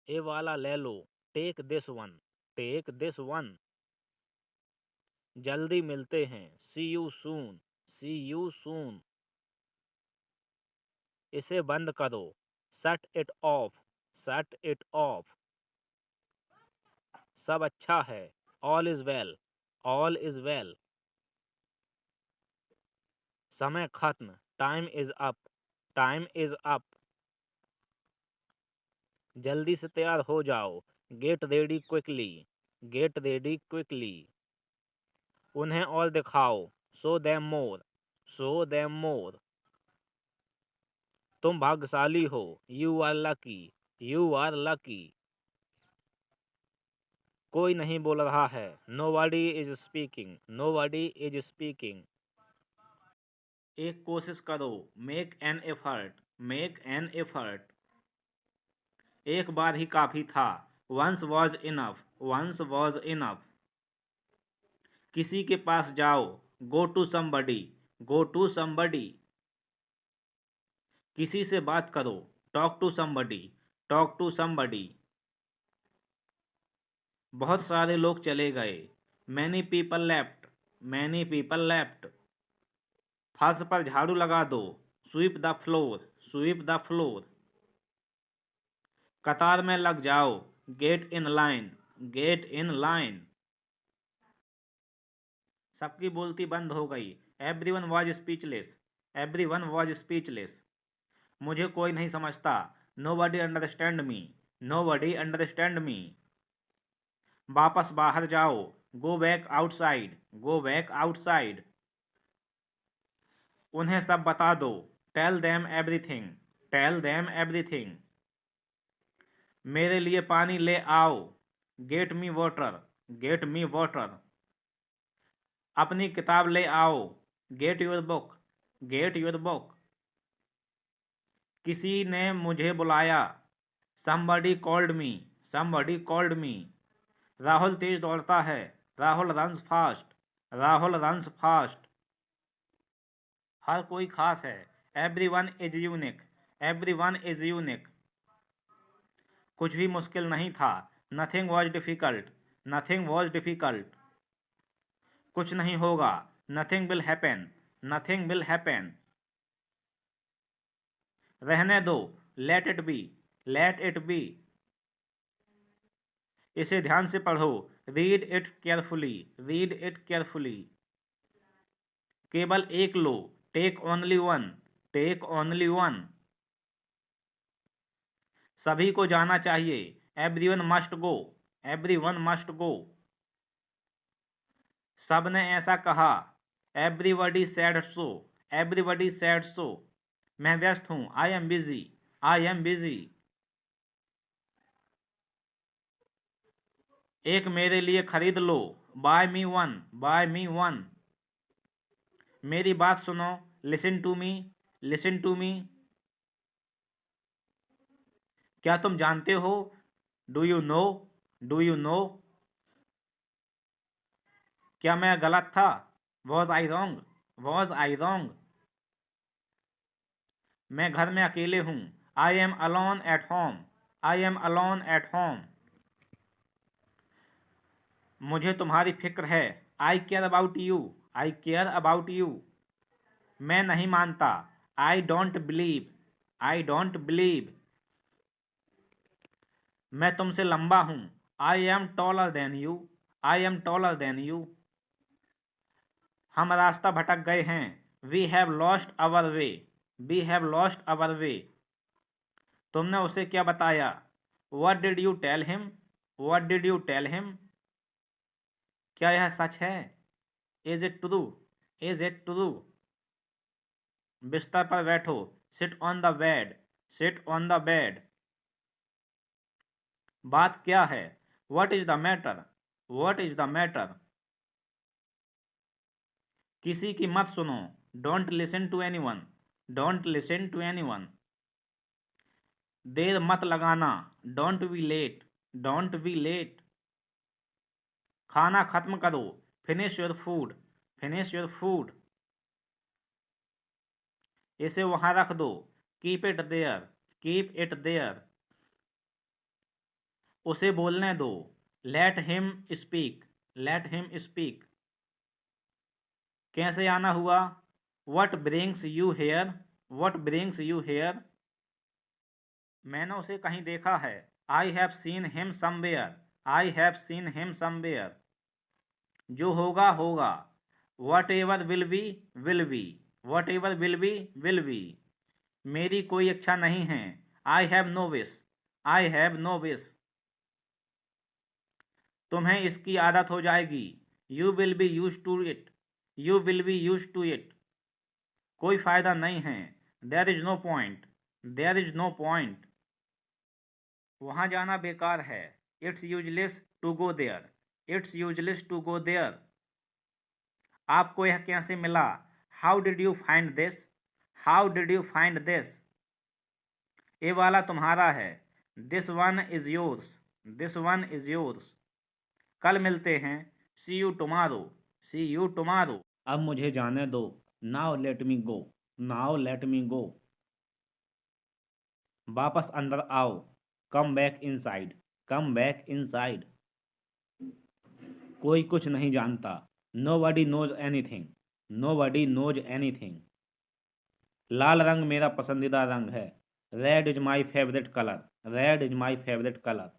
ये वाला ले लो, take this one, take this one. जल्दी मिलते हैं, see you soon, C you soon. इसे बंद करो, shut it off, shut it off. सब अच्छा है, all is well, all is well. समय खत्म, time is up, time is up. जल्दी से तैयार हो जाओ, get ready quickly, get ready quickly. उन्हें और दिखाओ, show them more, show them more. तुम भाग्यशाली हो, you are lucky, you are lucky. कोई नहीं बोल रहा है, nobody is speaking, nobody is speaking. एक कोशिश करो, make an effort, make an effort. एक बार ही काफी था, once was enough, once was enough. किसी के पास जाओ, go to somebody, go to somebody. किसी से बात करो, talk to somebody, talk to somebody. बहुत सारे लोग चले गए, many people left, many people left. फर्श पर झाड़ू लगा दो, sweep the floor, sweep the floor. कतार में लग जाओ, get in line, get in line. सबकी बोलती बंद हो गई, everyone was speechless, everyone was speechless. मुझे कोई नहीं समझता, nobody understand me, nobody understand me. वापस बाहर जाओ, go back outside, go back outside. उन्हें सब बता दो, tell them everything, tell them everything. मेरे लिए पानी ले आओ, get me water, get me water. अपनी किताब ले आओ, get your book, get your book. किसी ने मुझे बुलाया, somebody called me, somebody called me। Rahul तेज दौड़ता है, Rahul runs fast, Rahul runs fast. हर कोई खास है, everyone is unique, everyone is unique. कुछ भी मुश्किल नहीं था, nothing was difficult, nothing was difficult। कुछ नहीं होगा, nothing will happen, nothing will happen। रहने दो, let it be, let it be। इसे ध्यान से पढ़ो, read it carefully, read it carefully. केवल एक लो, take only one, take only one. सभी को जाना चाहिए, everyone must go, everyone must go. सबने ऐसा कहा, everybody said so, everybody said so. मैं व्यस्त हूँ, I am busy, I am busy. एक मेरे लिए खरीद लो, buy me one, buy me one. मेरी बात सुनो, listen to me, listen to me. क्या तुम जानते हो, do you know, do you know. क्या मैं गलत था, was I wrong, was I wrong. मैं घर में अकेले हूँ, I am alone at home, I am alone at home. मुझे तुम्हारी फिक्र है, I care about you, I care about you. मैं नहीं मानता, I don't believe, I don't believe. मैं तुमसे लंबा हूँ, I am taller than you, I am taller than you. हम रास्ता भटक गए हैं, we have lost our way, we have lost our way. तुमने उसे क्या बताया, what did you tell him, what did you tell him. क्या यह सच है, is it true, is it true. बिस्तर पर बैठो, sit on the bed, sit on the bed. बात क्या है, what is the matter, what is the matter. किसी की मत सुनो, don't listen to anyone, don't listen to anyone. देर मत लगाना, don't be late, don't be late. खाना खत्म करो, finish your food, finish your food. इसे वहां रख दो, keep it there, keep it there. उसे बोलने दो, let him speak, let him speak. कैसे आना हुआ, what brings you here, what brings you here. मैंने उसे कहीं देखा है, I have seen him somewhere, I have seen him somewhere. जो होगा होगा, whatever will be will be, whatever will be will be. मेरी कोई इच्छा नहीं है, I have no wish, I have no wish. तुम्हें इसकी आदत हो जाएगी, you will be use to it, you will be use to it. कोई फायदा नहीं है, there is no point, there is no point. वहाँ जाना बेकार है, it's useless to go there, it's useless to go there. आपको यह कैसे मिला, how did you find this, how did you find this. ये वाला तुम्हारा है, this one is yours, this one is yours. कल मिलते हैं, see you tomorrow, see you tomorrow. अब मुझे जाने दो, now let me go, now let me go. वापस अंदर आओ, come back inside, come back inside. कोई कुछ नहीं जानता, nobody knows anything, nobody knows anything. लाल रंग मेरा पसंदीदा रंग है, red is my favourite colour, red is my favourite colour.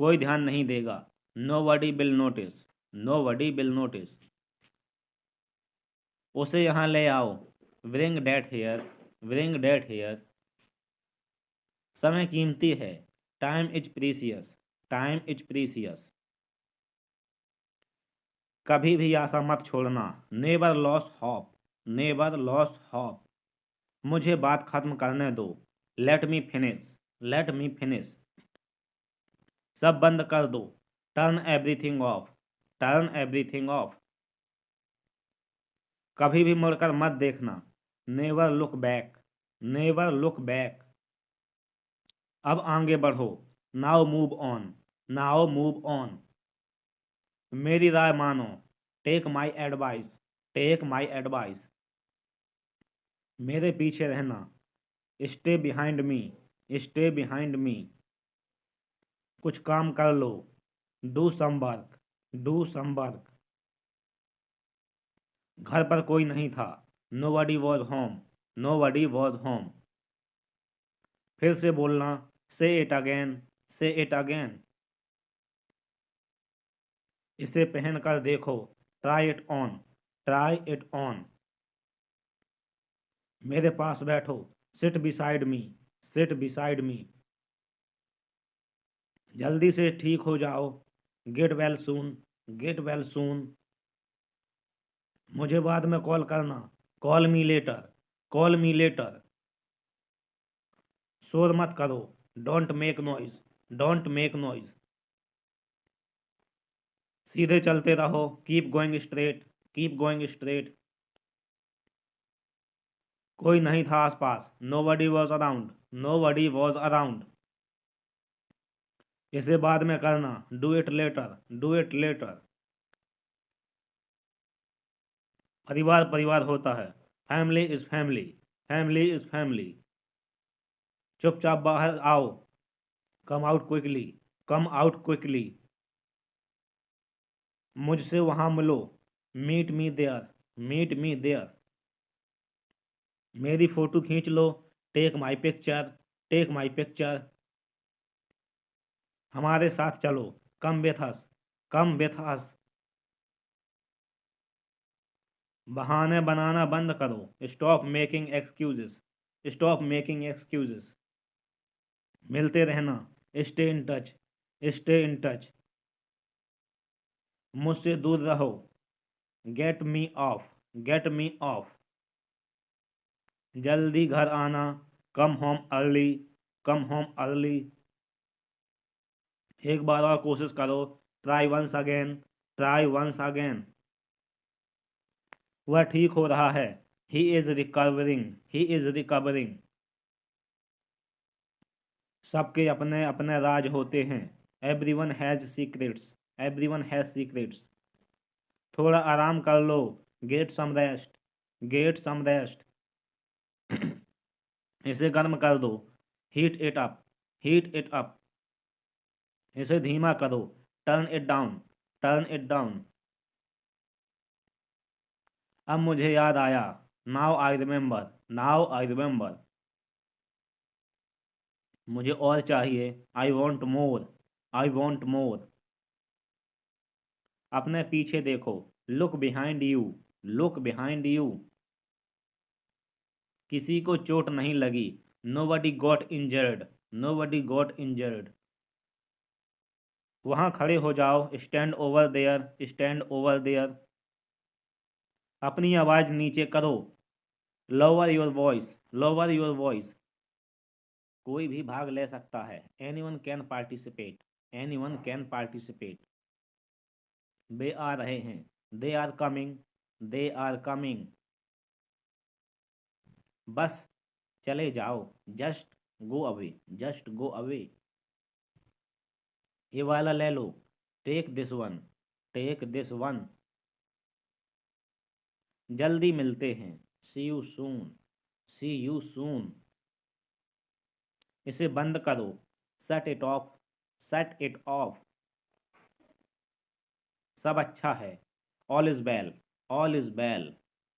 कोई ध्यान नहीं देगा, nobody will notice, nobody will notice. उसे यहाँ ले आओ, bring that here, bring that here. समय कीमती है, time is precious, time is precious. कभी भी आशा मत छोड़ना, never loss hope, never loss hope. मुझे बात खत्म करने दो, let me finish, let me finish. सब बंद कर दो, turn everything off, turn everything off. कभी भी मुड़कर मत देखना, never look back, never look back. अब आगे बढ़ो, now move on, now move on. मेरी राय मानो, take my advice, take my advice. मेरे पीछे रहना, stay behind me, stay behind me. कुछ काम कर लो, do some work, do some work. घर पर कोई नहीं था, nobody was home, nobody was home. फिर से बोलना, say it again, say it again. इसे पहन कर देखो, try it on, try it on. मेरे पास बैठो, seat beside me, seat beside me. जल्दी से ठीक हो जाओ, get well soon, get well soon. मुझे बाद में कॉल करना, call me later, call me later. शोर मत करो, don't make noise, don't make noise. सीधे चलते रहो, keep going straight, keep going straight. कोई नहीं था आसपास, nobody was around, nobody was around. इसे बाद में करना, do it letter, do it later. परिवार परिवार होता है, family is family, family is family. चुपचाप बाहर आओ, come out quickly, come out quickly. मुझसे वहां मिलो, meet me there, meet me there. मेरी फोटो खींच लो, take my picture, take my picture. हमारे साथ चलो, come with us, come with us. बहाने बनाना बंद करो, stop making excuses, stop making excuses. मिलते रहना, stay in touch, stay in touch. मुझसे दूर रहो, get me off, get me off. जल्दी घर आना, come home early, come home early. एक बार और कोशिश करो, try once again, try once again. वह ठीक हो रहा है, he is recovering, he is recovering. सबके अपने अपने राज होते हैं, everyone has secrets, everyone has secrets. थोड़ा आराम कर लो, get some rest, get some rest. इसे गर्म कर दो, heat it up, heat it up. इसे धीमा करो, turn it down, turn it down. अब मुझे याद आया, now I remember, now I remember. मुझे और चाहिए, I want more, I want more. अपने पीछे देखो, look behind you, look behind you. किसी को चोट नहीं लगी, nobody got injured, nobody got injured. वहां खड़े हो जाओ, stand over there, stand over there. अपनी आवाज नीचे करो, lower your voice, lower your voice. कोई भी भाग ले सकता है, anyone can participate, anyone can participate. वे आ रहे हैं, they are coming, they are coming. बस चले जाओ, just go away, just go away. ये वाला ले लो, take this one, take this one. जल्दी मिलते हैं, see you soon, C you soon. इसे बंद करो, shut it off, shut it off. सब अच्छा है, all is well, all is well.